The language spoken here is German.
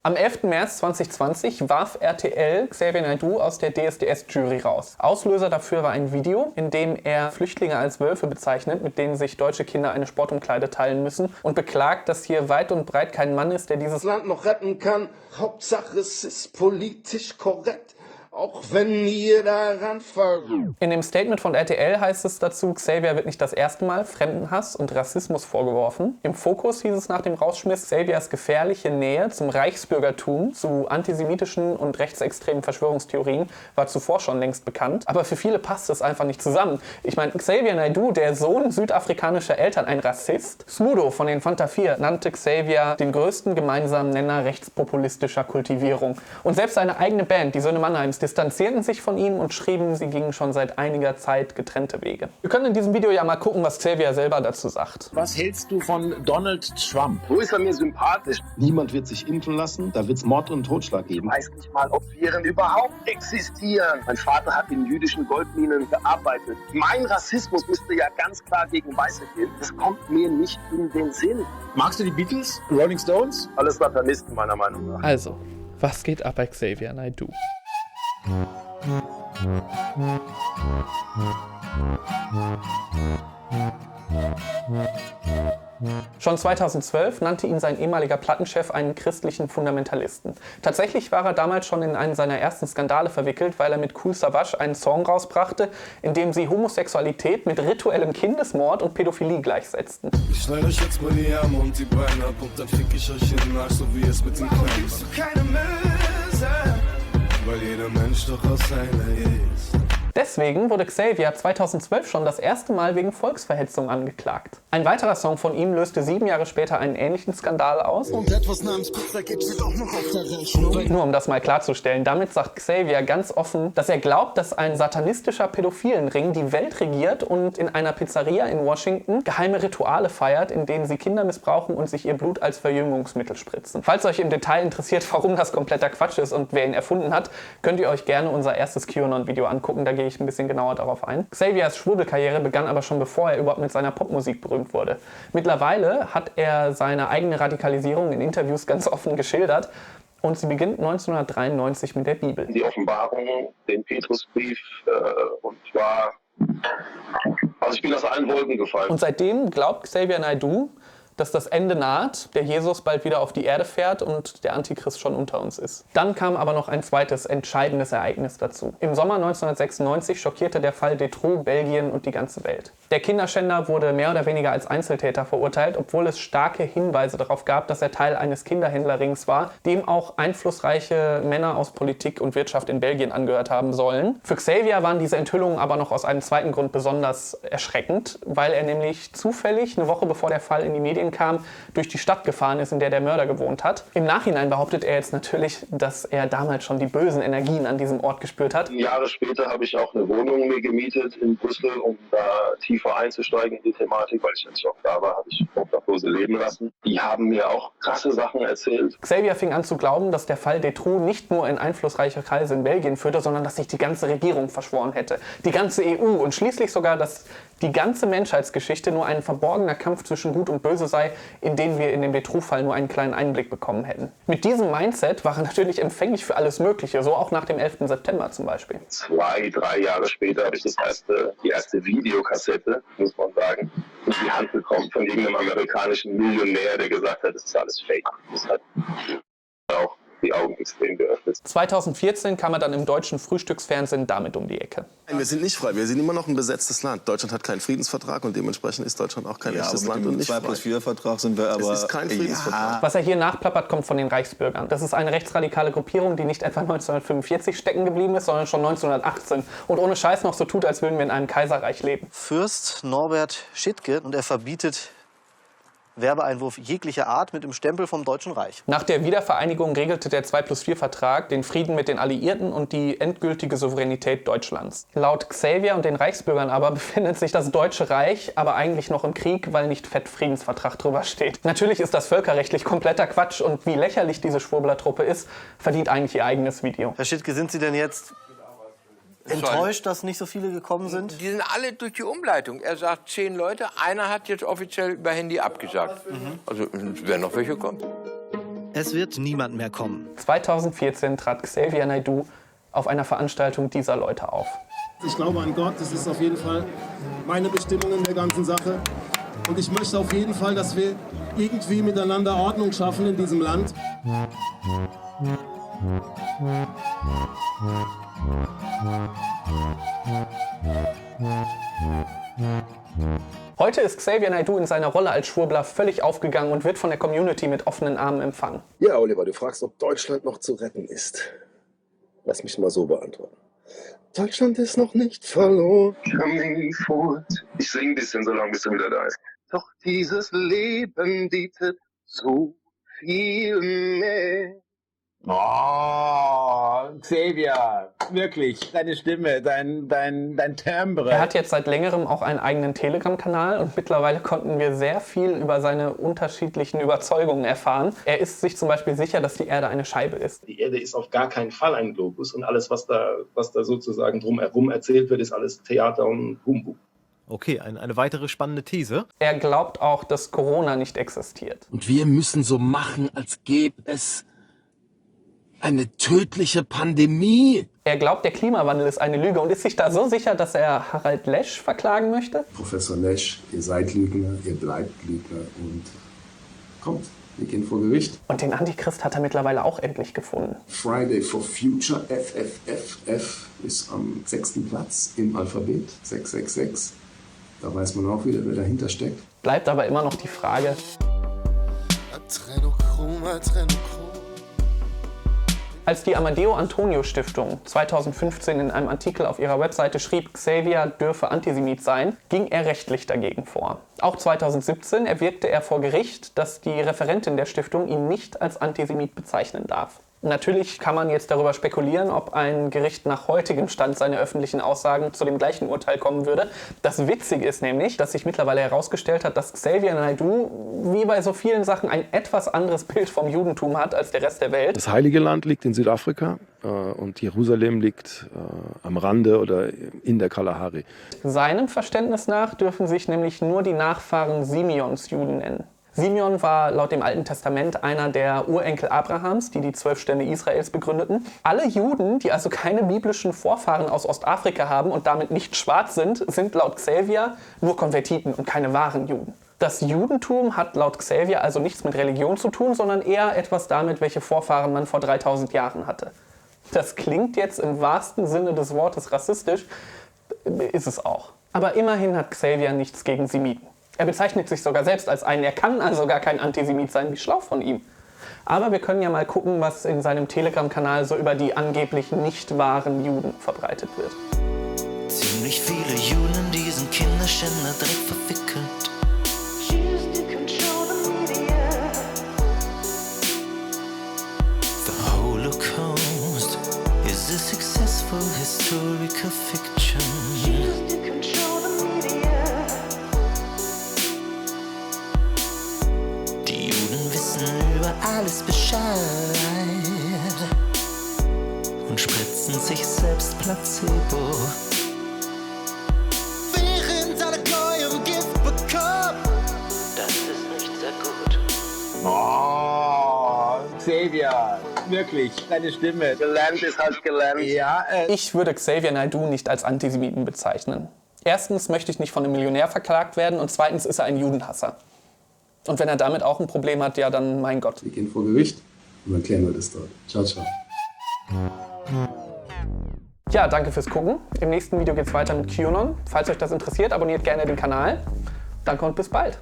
Am 11. März 2020 warf RTL Xavier Naidoo aus der DSDS-Jury raus. Auslöser dafür war ein Video, in dem er Flüchtlinge als Wölfe bezeichnet, mit denen sich deutsche Kinder eine Sportumkleide teilen müssen, und beklagt, dass hier weit und breit kein Mann ist, der dieses Land noch retten kann. Hauptsache es ist politisch korrekt, auch wenn ihr daran folgt. In dem Statement von RTL heißt es dazu, Xavier wird nicht das erste Mal Fremdenhass und Rassismus vorgeworfen. Im Fokus hieß es nach dem Rausschmiss, Xaviers gefährliche Nähe zum Reichsbürgertum, zu antisemitischen und rechtsextremen Verschwörungstheorien war zuvor schon längst bekannt. Aber für viele passt es einfach nicht zusammen. Ich meine, Xavier Naidoo, der Sohn südafrikanischer Eltern, ein Rassist? Smudo von den Fanta 4 nannte Xavier den größten gemeinsamen Nenner rechtspopulistischer Kultivierung. Und selbst seine eigene Band, die Söhne Mannheims, distanzierten sich von ihm und schrieben, sie gingen schon seit einiger Zeit getrennte Wege. Wir können in diesem Video ja mal gucken, was Xavier selber dazu sagt. Was hältst du von Donald Trump? Wo ist er mir sympathisch? Niemand wird sich impfen lassen, da wird es Mord und Totschlag geben. Ich weiß nicht mal, ob Viren überhaupt existieren. Mein Vater hat in jüdischen Goldminen gearbeitet. Mein Rassismus müsste ja ganz klar gegen Weiße gehen. Das kommt mir nicht in den Sinn. Magst du die Beatles, Rolling Stones? Alles Satanisten meiner Meinung nach. Also, was geht ab bei Xavier Naidoo? Schon 2012 nannte ihn sein ehemaliger Plattenchef einen christlichen Fundamentalisten. Tatsächlich war er damals schon in einen seiner ersten Skandale verwickelt, weil er mit Kool Savas einen Song rausbrachte, in dem sie Homosexualität mit rituellem Kindesmord und Pädophilie gleichsetzten. Ich schneide euch jetzt mal die Arme und die Beine ab und dann fick ich euch in den Arsch, so wie es mit dem Kleinen ist. Keine Möse, weil jeder Mensch doch aus einer ist. Deswegen wurde Xavier 2012 schon das erste Mal wegen Volksverhetzung angeklagt. Ein weiterer Song von ihm löste 7 Jahre später einen ähnlichen Skandal aus. Und etwas namens Pizza gibt's jetzt auch noch auf der Rechnung. Nur um das mal klarzustellen, damit sagt Xavier ganz offen, dass er glaubt, dass ein satanistischer Pädophilenring die Welt regiert und in einer Pizzeria in Washington geheime Rituale feiert, in denen sie Kinder missbrauchen und sich ihr Blut als Verjüngungsmittel spritzen. Falls euch im Detail interessiert, warum das kompletter Quatsch ist und wer ihn erfunden hat, könnt ihr euch gerne unser erstes QAnon-Video angucken, da gehe ich ein bisschen genauer darauf ein. Xaviers Schwurbelkarriere begann aber schon bevor er überhaupt mit seiner Popmusik berühmt wurde. Mittlerweile hat er seine eigene Radikalisierung in Interviews ganz offen geschildert und sie beginnt 1993 mit der Bibel. Die Offenbarung, den Petrusbrief und zwar, also ich bin aus allen Wolken gefallen. Und seitdem glaubt Xavier Naidoo, dass das Ende naht, der Jesus bald wieder auf die Erde fährt und der Antichrist schon unter uns ist. Dann kam aber noch ein zweites entscheidendes Ereignis dazu. Im Sommer 1996 schockierte der Fall Dutroux Belgien und die ganze Welt. Der Kinderschänder wurde mehr oder weniger als Einzeltäter verurteilt, obwohl es starke Hinweise darauf gab, dass er Teil eines Kinderhändlerrings war, dem auch einflussreiche Männer aus Politik und Wirtschaft in Belgien angehört haben sollen. Für Xavier waren diese Enthüllungen aber noch aus einem zweiten Grund besonders erschreckend, weil er nämlich zufällig eine Woche bevor der Fall in die Medien kam, durch die Stadt gefahren ist, in der der Mörder gewohnt hat. Im Nachhinein behauptet er jetzt natürlich, dass er damals schon die bösen Energien an diesem Ort gespürt hat. Jahre später habe ich auch eine Wohnung mir gemietet in Brüssel, um da tiefer einzusteigen in die Thematik, weil ich, als ich auch da war, habe ich Obdachlose leben lassen. Die haben mir auch krasse Sachen erzählt. Xavier fing an zu glauben, dass der Fall Dutroux nicht nur in einflussreiche Kreise in Belgien führte, sondern dass sich die ganze Regierung verschworen hätte. Die ganze EU und schließlich sogar, dass die ganze Menschheitsgeschichte nur ein verborgener Kampf zwischen Gut und Böse sei, in den wir in dem Dutroux-Fall nur einen kleinen Einblick bekommen hätten. Mit diesem Mindset war er natürlich empfänglich für alles Mögliche, so auch nach dem 11. September zum Beispiel. 2, 3 Jahre später habe ich die erste Videokassette, muss man sagen, in die Hand bekommen von irgendeinem amerikanischen Millionär, der gesagt hat, das ist alles Fake. Das hat auch die Augen extrem geöffnet. 2014 kam er dann im deutschen Frühstücksfernsehen damit um die Ecke. Wir sind nicht frei, wir sind immer noch ein besetztes Land. Deutschland hat keinen Friedensvertrag und dementsprechend ist Deutschland auch kein echtes Land und nicht frei. Mit dem 2+4-Vertrag sind wir aber... Es ist kein Friedensvertrag. Was er hier nachplappert, kommt von den Reichsbürgern. Das ist eine rechtsradikale Gruppierung, die nicht etwa 1945 stecken geblieben ist, sondern schon 1918 und ohne Scheiß noch so tut, als würden wir in einem Kaiserreich leben. Fürst Norbert Schittke und er verbietet Werbeeinwurf jeglicher Art mit dem Stempel vom Deutschen Reich. Nach der Wiedervereinigung regelte der 2+4-Vertrag den Frieden mit den Alliierten und die endgültige Souveränität Deutschlands. Laut Xavier und den Reichsbürgern aber befindet sich das Deutsche Reich aber eigentlich noch im Krieg, weil nicht fett Friedensvertrag drüber steht. Natürlich ist das völkerrechtlich kompletter Quatsch und wie lächerlich diese Schwurbler-Truppe ist, verdient eigentlich ihr eigenes Video. Herr Schittke, sind Sie denn jetzt enttäuscht, dass nicht so viele gekommen sind? Die sind alle durch die Umleitung. Er sagt 10 Leute, einer hat jetzt offiziell über Handy abgesagt. Also es werden noch welche kommen. Es wird niemand mehr kommen. 2014 trat Xavier Naidoo auf einer Veranstaltung dieser Leute auf. Ich glaube an Gott, das ist auf jeden Fall meine Bestimmung in der ganzen Sache. Und ich möchte auf jeden Fall, dass wir irgendwie miteinander Ordnung schaffen in diesem Land. Heute ist Xavier Naidoo in seiner Rolle als Schwurbler völlig aufgegangen und wird von der Community mit offenen Armen empfangen. Ja, Oliver, du fragst, ob Deutschland noch zu retten ist. Lass mich mal so beantworten. Deutschland ist noch nicht verloren. Coming forward. Ich singe ein bisschen so lange, bis er wieder da ist. Doch dieses Leben bietet so viel mehr. Oh, Xavier, wirklich, deine Stimme, dein Timbre. Er hat jetzt seit längerem auch einen eigenen Telegram-Kanal und mittlerweile konnten wir sehr viel über seine unterschiedlichen Überzeugungen erfahren. Er ist sich zum Beispiel sicher, dass die Erde eine Scheibe ist. Die Erde ist auf gar keinen Fall ein Globus und alles, was da sozusagen drumherum erzählt wird, ist alles Theater und Humbug. Okay, eine weitere spannende These. Er glaubt auch, dass Corona nicht existiert. Und wir müssen so machen, als gäbe es eine tödliche Pandemie. Er glaubt, der Klimawandel ist eine Lüge und ist sich da so sicher, dass er Harald Lesch verklagen möchte? Professor Lesch, ihr seid Lügner, ihr bleibt Lügner und kommt, wir gehen vor Gericht. Und den Antichrist hat er mittlerweile auch endlich gefunden. Friday for Future, FFFF, ist am 6. Platz im Alphabet, 666. Da weiß man auch wieder, wer dahinter steckt. Bleibt aber immer noch die Frage, als die Amadeo Antonio Stiftung 2015 in einem Artikel auf ihrer Webseite schrieb, Xavier dürfe Antisemit sein, ging er rechtlich dagegen vor. Auch 2017 erwirkte er vor Gericht, dass die Referentin der Stiftung ihn nicht als Antisemit bezeichnen darf. Natürlich kann man jetzt darüber spekulieren, ob ein Gericht nach heutigem Stand seiner öffentlichen Aussagen zu dem gleichen Urteil kommen würde. Das Witzige ist nämlich, dass sich mittlerweile herausgestellt hat, dass Xavier Naidoo wie bei so vielen Sachen ein etwas anderes Bild vom Judentum hat als der Rest der Welt. Das Heilige Land liegt in Südafrika und Jerusalem liegt am Rande oder in der Kalahari. Seinem Verständnis nach dürfen sich nämlich nur die Nachfahren Simeons Juden nennen. Simeon war laut dem Alten Testament einer der Urenkel Abrahams, die 12 Stämme Israels begründeten. Alle Juden, die also keine biblischen Vorfahren aus Ostafrika haben und damit nicht schwarz sind laut Xavier nur Konvertiten und keine wahren Juden. Das Judentum hat laut Xavier also nichts mit Religion zu tun, sondern eher etwas damit, welche Vorfahren man vor 3000 Jahren hatte. Das klingt jetzt im wahrsten Sinne des Wortes rassistisch, ist es auch. Aber immerhin hat Xavier nichts gegen Semiten. Er bezeichnet sich sogar selbst als einen. Er kann also gar kein Antisemit sein. Wie schlau von ihm. Aber wir können ja mal gucken, was in seinem Telegram-Kanal so über die angeblich nicht wahren Juden verbreitet wird. Ziemlich viele Juden in diesen Kinderschänder direkt verwickelt. The Holocaust is a successful historical fiction. Alles Bescheid und spritzen sich selbst Placebo. Während alle Gäuer Gift bekommen, das ist nicht sehr gut. Oh, Xavier, wirklich, deine Stimme. Gelernt ist halt gelernt. Ja, Ich würde Xavier Naidoo nicht als Antisemiten bezeichnen. Erstens möchte ich nicht von einem Millionär verklagt werden und zweitens ist er ein Judenhasser. Und wenn er damit auch ein Problem hat, ja dann mein Gott. Wir gehen vor Gericht und dann klären wir das dort. Ciao, ciao. Ja, danke fürs Gucken. Im nächsten Video geht's weiter mit QAnon. Falls euch das interessiert, abonniert gerne den Kanal. Danke und bis bald.